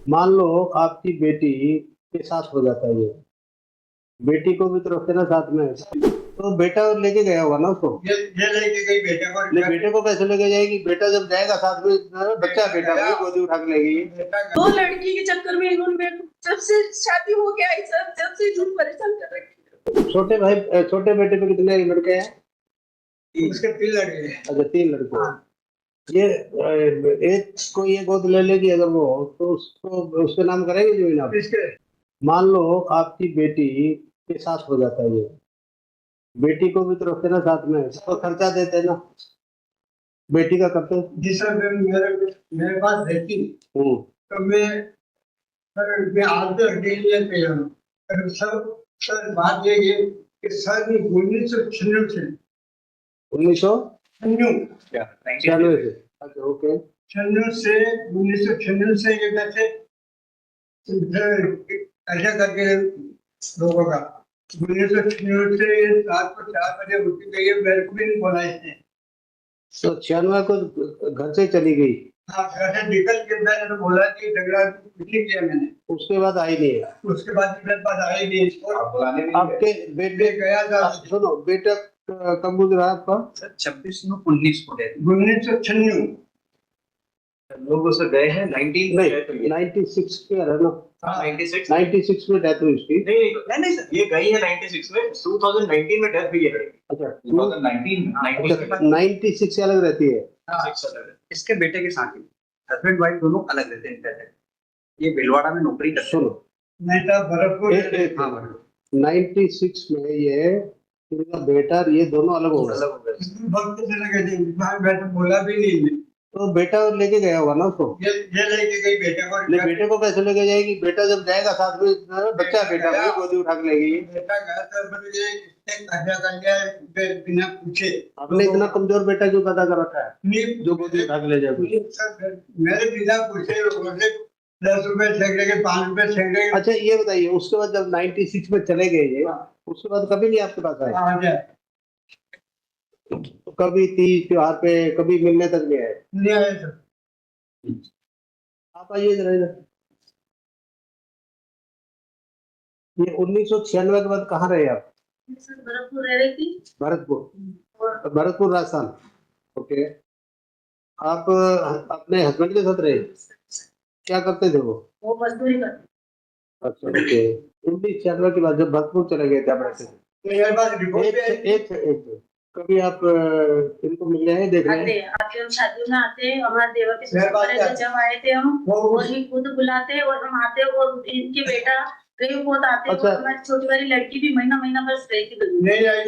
मान लो आपकी बेटी के साथ हो जाता है ये, बेटी को भी तो रखते ना साथ में, तो बेटा लेके गया होगा ना उसको। ये लेके गई बेटे को। नहीं, बेटे को कैसे लेके जाएगी? बेटा जब जाएगा साथ में, बच्चा बेटा को गोदी उठा के लेगी। दो लड़की के चक्कर में इन्होंने जब से शादी हो गया है सर, जब से झूठ परेशान कर रखी है। छोटे बेटे पे कितने लड़के हैं? उसके 3 लड़के हैं। अच्छा, 3 लड़के हैं। ये एक को ये गोद ले लेगी अगर वो, तो उसको उसके नाम करेंगे जमीन आप? इसके मान लो आपकी बेटी के साथ हो जाता है ये, बेटी को भी तो रखते ना साथ में, तो खर्चा देते ना, बेटी का करते। जिस समय मेरे पास रहती तो मैं आज तो डेली पे हूँ। सर बात ये है कि सर ने 1996 से 1996 से, अच्छा ओके, 1996 से ये कैसे ऐसा करके लोगों का 1996 से 7 को 4 बजे उठ गई है, मेरे को भी नहीं बोला इसने। तो 96 को घर से चली गई। हाँ, घर से निकल के मैंने तो बोला कि झगड़ा नहीं किया मैंने। उसके बाद आई नहीं है। उसके बाद मेरे पास आई नहीं। आपके बेटे गया था। सुनो, बेटा कब गुजरा आपका? 26/19 को डेथ। 1996 लोग उससे गए हैं 96 के है ना? 96 में डेथ हुई इसकी। नहीं सर, ये गई है 96 में, 2019 में डेथ हुई है लड़की। अच्छा, 2019 96 से अलग रहती है। इसके बेटे के साथ ही हस्बैंड वाइफ दोनों अलग रहते हैं पहले। ये भिलवाड़ा में नौकरी करते हैं। सुनो, नहीं था भरतपुर। 96 में ये इनका बेटा और ये दोनों अलग हो गए। वक्त से लगे थे, मैं तो बोला भी नहीं। तो बेटा लेके गया होगा ना उसको। ये लेके गई बेटे को। नहीं, बेटे को कैसे लेके जाएगी? बेटा जब जाएगा साथ में, बच्चा बेटा को गोदी उठा के लेगी। बेटा गया था, मुझे हत्या कर लिया बिना पूछे। आपने इतना कमजोर बेटा क्यों पैदा कर रखा है जो गोदी उठा के ले जाए? मेरे बिना पूछे 10 रुपए छेड़ के 5 रुपए छेड़। अच्छा, ये बताइए, उसके बाद जब 96 में चले गए ये, उसके बाद कभी नहीं आपके पास आए? तो कभी तीज त्योहार पे कभी मिलने तक नहीं आए? नहीं आए सर। आप आइए जरा इधर। ये 1996 के बाद कहाँ रहे आप? भरतपुर रह रही थी। भरतपुर राजस्थान, ओके। आप अपने हस्बैंड के साथ रहे? क्या करते थे वो? मजदूरी करते। अच्छा ओके। 1996 के बाद जब भरतपुर चले गए थे आप रहते थे, एक कभी आप इनको मिलने आए, देख रहे हैं? आते हम शादियों में आते हैं, हमारे देवर के ससुर जब आए थे हम, और ही खुद बुलाते और हम आते, और इनके बेटा कई बहुत आते। अच्छा। और हमारी छोटी वाली लड़की भी महीना बस रही थी। नहीं आई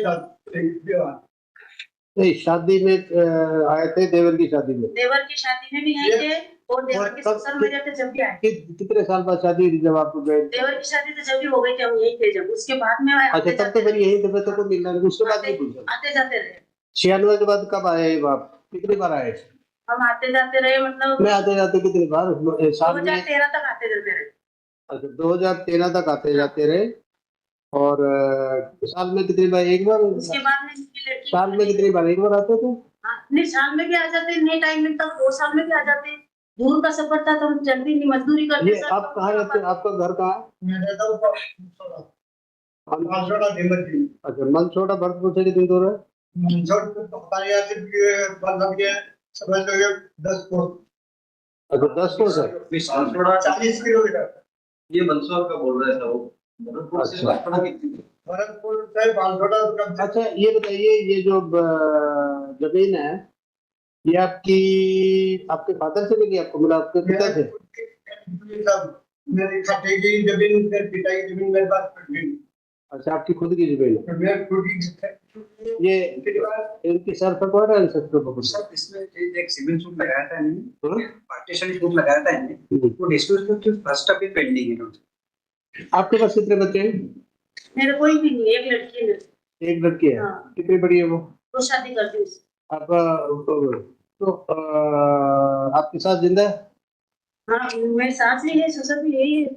नहीं, शादी में आए थे, देवर की शादी में। देवर की शादी में भी आए थे, और देवर के ससुर में थे जब भी आए। कितने साल बाद शादी हुई जब आप गए? देवर की शादी तो जब भी हो गई थी, हम यही थे जब। उसके बाद में अच्छा, तब तो फिर यही थे, तो मिलना नहीं, उसके बाद नहीं पूछा? आते जाते रहे। 96 के बाद कब आए आप? कितनी बार आए? हम आते जाते रहे, मतलब मैं आते जाते कितनी बार साल में? 2013 तक आते जाते रहे। अच्छा, 2013 तक आते जाते रहे। और साल में कितनी बार? एक बार? उसके बाद में लड़की साल में कितनी बार? एक बार आते थे? नहीं, साल में भी आ जाते, नहीं टाइम मिलता 2 साल में भी आ जाते। दूर का सफर था तो हम जल्दी नहीं, मजदूरी करते। ये आप कहाँ रहते हैं? आपका घर कहाँ है? मैं रहता हूँ मनसोड़ा देवती। अच्छा, मनसोड़ा भरतपुर से कितनी दूर है? समझ लो 10 कोस। अच्छा, 10 कोस है। 40 किलोमीटर। ये मंदसौर का बोल रहे थे वो। भरतपुर से भरतपुर से मनसोड़ा। अच्छा, ये बताइए, ये जो जमीन है, ये आपके फादर से मिली? आपको मिला? आपके पिता से? मेरी खाते की जमीन, मेरे पिता की जमीन मेरे पास पड़ी। अच्छा, आपकी खुद की जमीन है? मैं खुद की। ये इनकी सर पर कौन है? सर, इसमें एक सिविल सूट लगाया था इन्होंने, पार्टीशन सूट लगाया था इन्होंने, वो डिस्प्यूट की फर्स्ट अभी पेंडिंग है। आपके पास कितने बच्चे हैं? मेरे कोई भी नहीं, एक लड़की है। एक लड़की है। हाँ। कितनी बड़ी है वो? तो शादी कर दी उसने। तो आपकी सास जिंदा है? हाँ, मेरी सास भी है, ससुर भी यही है।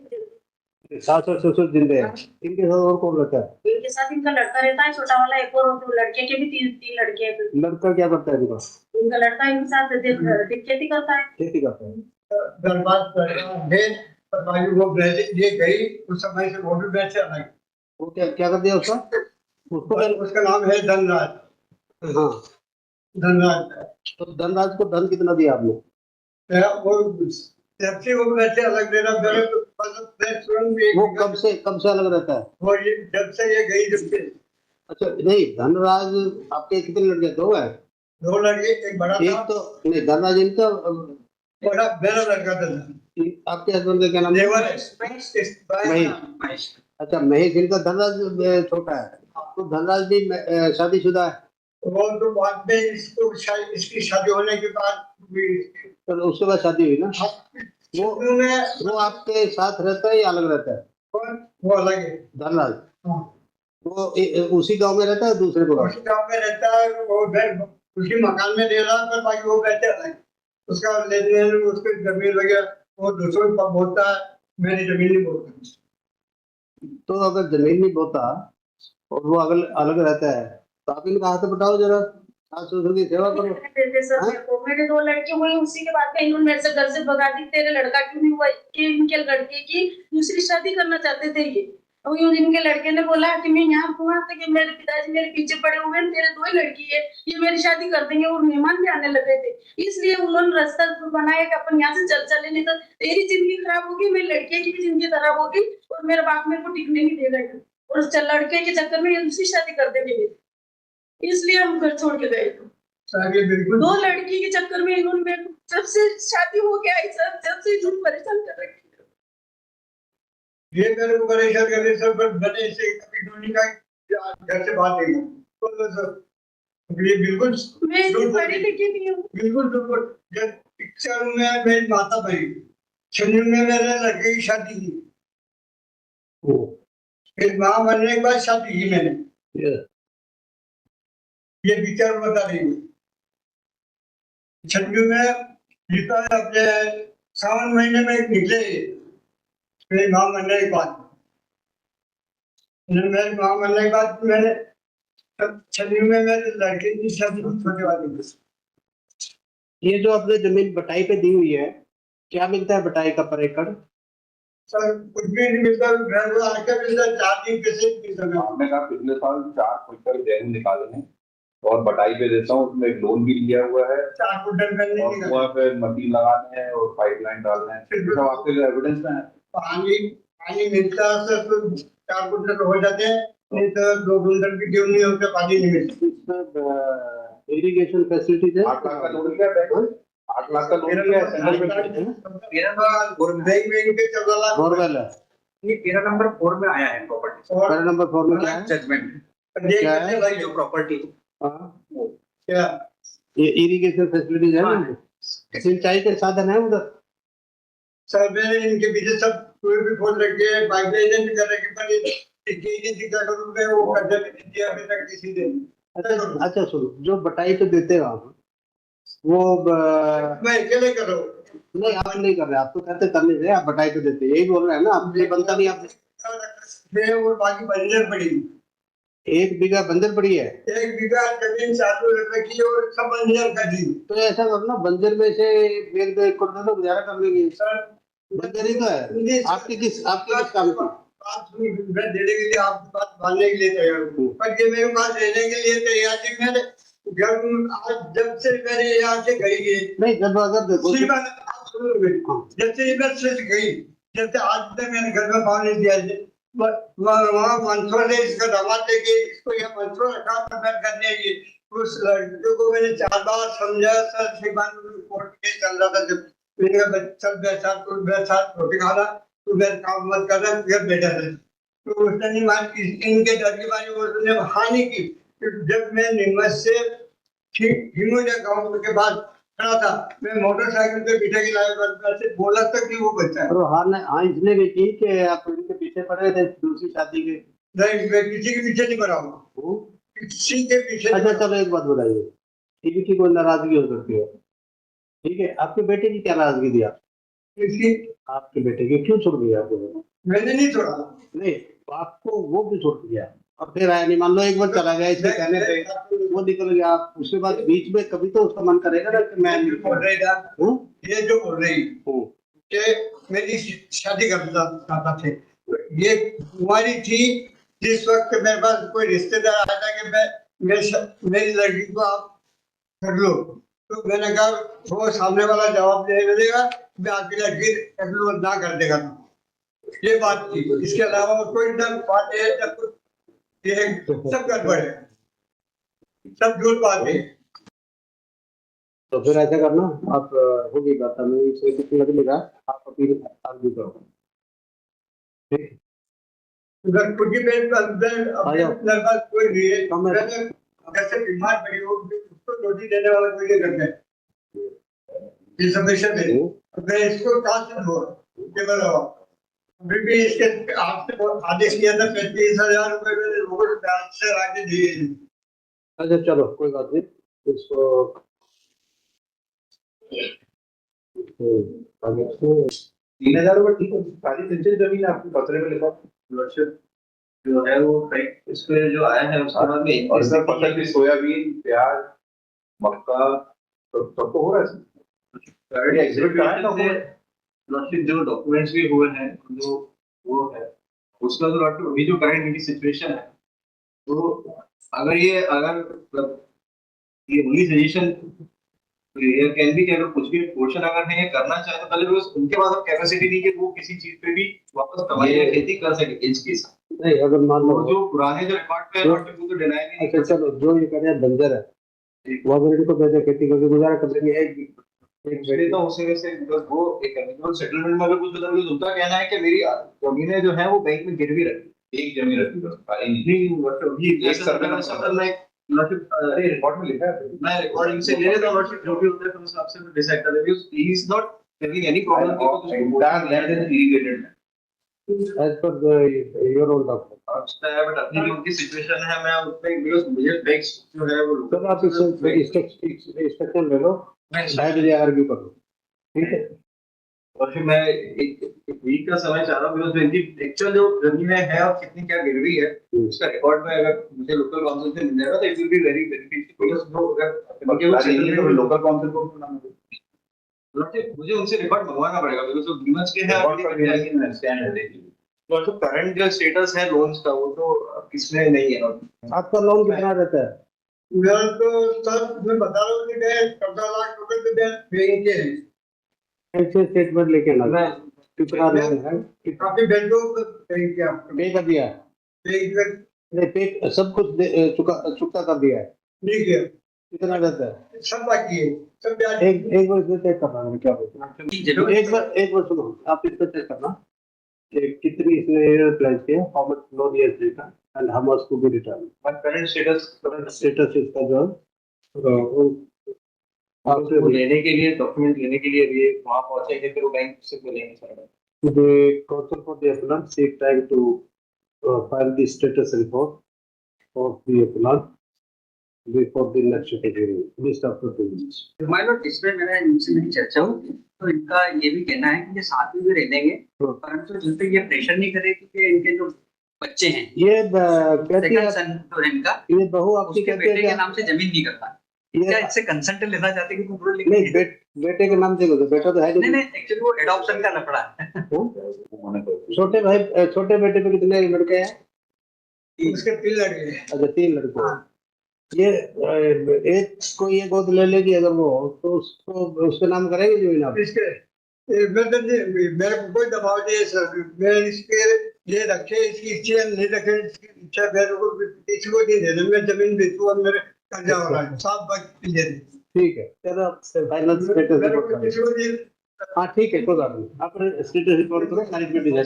सास और ससुर जिंदा है। इनके साथ और कौन रहता है? इनके साथ इनका लड़का रहता है, छोटा वाला, एक और तो लड़के के भी 3 लड़के हैं। लड़का क्या करता है इनका? इनका लड़का इनके साथ खेती करता है। खेती करता है। बर्बाद करना है। पर भाई वो ये गई उस समय से वो भी वैसे अलग। वो क्या क्या कर दिया उसका? उसको उसका नाम है धनराज। हाँ, धनराज। तो धनराज को धन कितना दिया आपने? वो जब से वो वैसे अलग देना मेरे तो मतलब मैं स्वयं भी वो कब से अलग रहता है? वो ये जब से ये गई जब से। अच्छा नहीं, धनराज आपके कितने लड़के? दो है? 2 लड़के, एक बड़ा एक था, तो नहीं, धनराज इनका बड़ा मेरा लड़का था। आपके हस्बैंड का क्या नाम है? देवर है। महेश। अच्छा महेश, इनका धनराज छोटा है। तो धनराज भी शादीशुदा है? वो तो बाद में इसको इसकी शादी होने के बाद तो उसके बाद शादी हुई ना? में वो आपके साथ रहता है या अलग रहता है? वो अलग है। धनराज हाँ। वो उसी गांव में रहता है, दूसरे गांव? उसी गांव में रहता है, वो उसी मकान में रह रहा है, पर बाकी वो बैठे अलग। उसका लेन देन, उसकी जमीन वगैरह वो दूसरों पर बोलता है, मेरी जमीन नहीं बोलता। तो अगर जमीन नहीं बोता और वो अलग अलग रहता है तो आप इनका हाथ बटाओ जरा, सास ससुर की सेवा करो। देते सर मेरे को, मेरे 2 लड़के हुए, उसी के बाद में इन्होंने मेरे से घर से भगा दी, तेरे लड़का क्यों नहीं हुआ, कि इनके लड़के की दूसरी शादी करना चाहते थे ये। और इनके लड़के ने बोला कि मैं यहाँ हुआ था कि मेरे पिताजी मेरे पीछे पड़े हुए हैं, तेरे 2 ही लड़की है, ये मेरी शादी कर देंगे, और मेहमान भी आने लगे थे, इसलिए उन्होंने रास्ता बनाया कि अपन यहाँ से चल चले, नहीं तो तेरी जिंदगी खराब होगी, मेरी लड़के की भी जिंदगी खराब होगी, और मेरा बाप मेरे को टिकने नहीं देगा, और लड़के के चक्कर में ये दूसरी शादी कर देंगे, इसलिए हम घर छोड़ के गए थे। बिल्कुल 2 लड़की के चक्कर में इन्होंने मेरे को, जब से शादी हो गया है सर, जब से इन्होंने परेशान कर रखी है। ये मेरे को परेशान कर रहे सब, बने से कभी धोनी का घर से बात नहीं तो ये बिल्कुल मैं इतनी पढ़ी लिखी नहीं हूँ। बिल्कुल जब पिक्चर में मेरी माता बनी, छन्नी में मेरे लड़के की शादी की, फिर माँ बनने के बाद शादी की मैंने। ये पिक्चर बता रही हूँ। छन्नी में जीता अपने सावन महीने में निकले मेरी माँ बनने के बाद। मेरी माँ बनने के बाद मैंने छन्नी में मेरे लड़के की शादी छोटे वाली। ये जो आपने जमीन बटाई पे दी हुई है, क्या मिलता है बटाई का पर एकड़? सर कुछ भी नहीं मिलता, घर को आके मिलता 4 दिन पैसे मिलता। हमने कहा पिछले साल 4 क्विंटल गेहूं निकाले हैं और बटाई पे देता हूँ, उसमें एक लोन भी लिया हुआ है, 4 कुंटल करने और कुआं पे मशीन लगाने हैं और पाइपलाइन डालना है, ये सब आपके लिए एविडेंस में है। पानी मिलता है सर तो 4 कुंटल हो जाते हैं, नहीं तो 2 कुंटल भी क्यों नहीं होते, पानी नहीं मिलता। इरिगेशन फैसिलिटीज है। 8 लाख का लोन लिया बैंक, 8 लाख का लोन लिया है सेंट्रल बैंक ने। मेरा नंबर 4 में बैंक में इनके 14 लाख बोरवेल है। ये मेरा नंबर 4 में आया है प्रॉपर्टी मेरा नंबर 4 में क्या है? जजमेंट क्या है? भाई जो प्रॉपर्टी हाँ, क्या ये इरिगेशन फैसिलिटीज है ना, सिंचाई के साधन है उधर। सर मैंने इनके पीछे सब कोई भी खोल रखे हैं, पाइपलाइन भी कर रखे, पर ये दिखा करूँ मैं वो कर्जा भी नहीं दिया अभी तक किसी ने। अच्छा सुनो, जो बटाई पे देते हो आप, वो मैं अकेले कर रहा हूँ। नहीं, आप नहीं कर रहे, आप तो कहते करने से आप बटाई पे देते, यही बोल रहे हैं ना आप? ये बनता नहीं आप? मैं और बाकी बंजर पड़ी, 1 बीघा बंजर पड़ी है। 1 बीघा जमीन चालू रखी और सब बंजर कर दी। तो ऐसा करना, बंजर में से 1-2 एकड़ दे दो, गुजारा कर लेंगे। सर बंजर ही तो है। आपके किस काम की? बात सुनी, मैं देने के लिए आपकी बात मानने के लिए तैयार हूँ, पर ये मेरे पास रहने के लिए तैयार थी। मैंने घर आज जब से मेरे यहाँ से गई है, नहीं जब अगर देखो आप सुनो मेरी, जब से इधर से गई, जब से आज तक मैंने घर में पानी दिया है, वहाँ मंत्रों ने इसका दामाद लेके इसको यह मंत्रों रखा करने की, उस लड़के को मैंने 4 बार समझाया। सर श्रीमान कोर्ट केस चल रहा था, जब मैंने कहा चल बैठा रोटी खाना, तू मेरे काम मत कर रहा, घर बैठा रहे, तो उसने नहीं मान, इनके डर की मानी उसने हानि की। जब मैं नीमच से हिंगोजा गाँव के बाद खड़ा था, मैं मोटरसाइकिल पे पीछे की लाया से बोला तक कि वो बच्चा है। हाँ इसलिए भी की कि आप उनके पीछे पड़े थे दूसरी शादी के? नहीं, मैं किसी के पीछे नहीं पड़ा हूँ, किसी के पीछे। अच्छा चलो एक बात बताइए, टीवी की कोई नाराजगी हो सकती है, ठीक है, आपके बेटे की क्या नाराजगी थी? किसी आपके बेटे की क्यों छोड़ दिया आपको? मैंने नहीं छोड़ा। नहीं, तो आपको वो भी छोड़ दिया और फिर आया नहीं, मान लो एक बार चला गया इसके कहने पे, वो निकल गया, आप उसके बाद बीच में कभी तो उसका मन करेगा ना कि मैं बोल रही था, ये जो बोल रही कि मेरी शादी करना चाहता थे। ये कुंवारी थी जिस वक्त मेरे पास कोई रिश्तेदार आया था कि मेरी लड़की को आप कर लो, तो मैंने कहा वो सामने वाला जवाब दे देगा, मैं आपकी लड़की कर लो, ना कर देगा। ये बात थी, इसके अलावा कोई ना बात है, ना कुछ, ये सब गड़बड़ है, सब झूठ बात है। तो फिर ऐसा करना आप, होगी बात हमें इसमें कितनी लगेगा, आप अपील आगे करो। ठीक, अगर खुद की बेट अपने मेरे पास कोई नहीं है, कम है। अगर से बीमार पड़ी हो उसको रोटी देने वाला कोई नहीं करता है, ये समस्या है। मैं इसको कहाँ से दूँ केवल अभी भी इसके आपसे आदेश किया था 35,000 रुपए मैंने रोड बैंक से आगे दिए। अच्छा चलो कोई बात नहीं, इसको आगे इसको 3,000 रुपए ठीक है, सारी सिंचन जमीन आपकी पत्रे में लिखा लॉर्डशिप जो है वो राइट इस पे जो आया है उसके बाद में और इसमें फसल भी सोयाबीन, प्याज, मक्का सबको हो रहा है। ये एग्जिबिट कहाँ है डॉक्यूमेंट? लॉर्डशिप जो डॉक्यूमेंट्स भी हुए हैं जो वो है उसका तो लॉर्डशिप अभी जो करंट इनकी सिचुएशन है, तो अगर ये ओनली सजेशन ये कैन बी, अगर कुछ भी पोर्शन अगर है ये करना चाहे तो पहले तो उनके पास अब कैपेसिटी नहीं कि वो किसी चीज पे भी वापस कमाई या खेती कर सके एज के साथ। नहीं, अगर मान लो जो पुराने जो रिकॉर्ड पे लॉर्डशिप को तो डिनाई नहीं अच्छा चलो, जो ये करें बंजर है वो अगर इनको दे दे खेती करके गुजारा कर देंगे, एक इसलिए तो उसी वजह से बिकॉज वो एक एग्रीकल्चर सेटलमेंट में अगर कुछ बदल गया, उनका कहना है कि मेरी जमीनें जो है वो बैंक में गिरवी रखी, एक जमीन रखी बस, खाली नहीं। नहीं मतलब ये एक सर्वे नंबर शब्द में लॉर्डशिप अरे रिकॉर्ड में लिखा है। मैं रिकॉर्डिंग से ले लेता हूं लॉर्डशिप जो भी होता है तो उस हिसाब से मैं डिसाइड कर लेता हूं। He is not having any problem कि कुछ Entire land is irrigated land. as per your own document. अच्छा है, बट अपनी जो उनकी सिचुएशन है मैं उसमें बिकॉज़ मुझे टैक्स जो है वो चलो आप इंस्ट्रक्शन ले लो, शायद ये आर्ग्यू कर लो, ठीक है। और फिर मैं एक वीक का समय चाह रहा हूँ बिकॉज़ इनकी एक्चुअल जो जमीन है और कितनी क्या गिरवी है उसका रिकॉर्ड में अगर मुझे लोकल काउंसिल से मिल जाएगा तो it will be very beneficial because वो अगर लोकल काउंसिल को नाम दो। मुझे उनसे रिकॉर्ड मंगवाना पड़ेगा बिकॉज़ वो कीमत के है रिकॉर्ड का भी है, स्टैंड है देखिए। और जो करंट जो स्टेटस है लोन्स का वो तो किसमें नहीं है। आपका लोन कितना रहता है? मैं तो सर मैं बता रहा हूँ कि मैं 14 लाख रुपए तो बैंक के हैं। ऐसे स्टेटमेंट लेके आना, कितना लोन है, काफी बैंकों को बैंक के आपको पे कर दिया, बैंक नहीं पे सब कुछ चुकता कर दिया है, नहीं किया, कितना रहता है? सब बाकी है, सब ब्याज। एक बार इसमें चेक करना है क्या बोलते हैं, एक बार सुनो, आप इसमें चेक करना कि कितनी इसने अप्लाई किया, हाउ मच लोन ये देगा and how much to be return. Current status इसका जो आपसे वो लेने के लिए डॉक्यूमेंट लेने के लिए भी वहां पहुंचेंगे फिर वो बैंक से बोलेंगे sir the council for the appellant take time to file the status report of the appellant before the next hearing, list after 2 weeks. मान लो इसमें मेरा इनसे मेरी चर्चा होगी तो इनका ये भी कहना है कि ये साथ में भी रह लेंगे परंतु जिन पे ये प्रेशर नहीं करे कि इनके जो बच्चे हैं ये कहती सेकंड है, सन जो है इनका ये बहू आपकी उसके कहती बेटे के है नाम से जमीन नहीं करता ये क्या इससे कंसेंट लेना चाहते कि तुम लिख नहीं, बेटे के नाम से तो बेटा तो है नहीं नहीं एक्चुअली वो एडॉप्शन का लफड़ा है छोटे भाई, छोटे बेटे पे कितने लड़के हैं? उसके 3 लड़के हैं। अच्छा 3 लड़के हैं। ये एक को ये गोद ले लेगी अगर वो, तो उसको उसके नाम करेंगे जमीन आप? इसके मेरे को कोई दबाव नहीं है सर, मैं इसके ये रखे इसकी इच्छा नहीं रखे इसकी इच्छा मेरे को किसी को नहीं देना, मैं जमीन बेचूँ और मेरे कर्जा हो रहा है साफ बात क्लियर है। ठीक है, चलो आप फाइनल स्टेटस मेरे रिपोर्ट को किसी को नहीं। हाँ ठीक है, कोई बात नहीं, आप स्टेटस रिपोर्ट करो, सारी डिटेल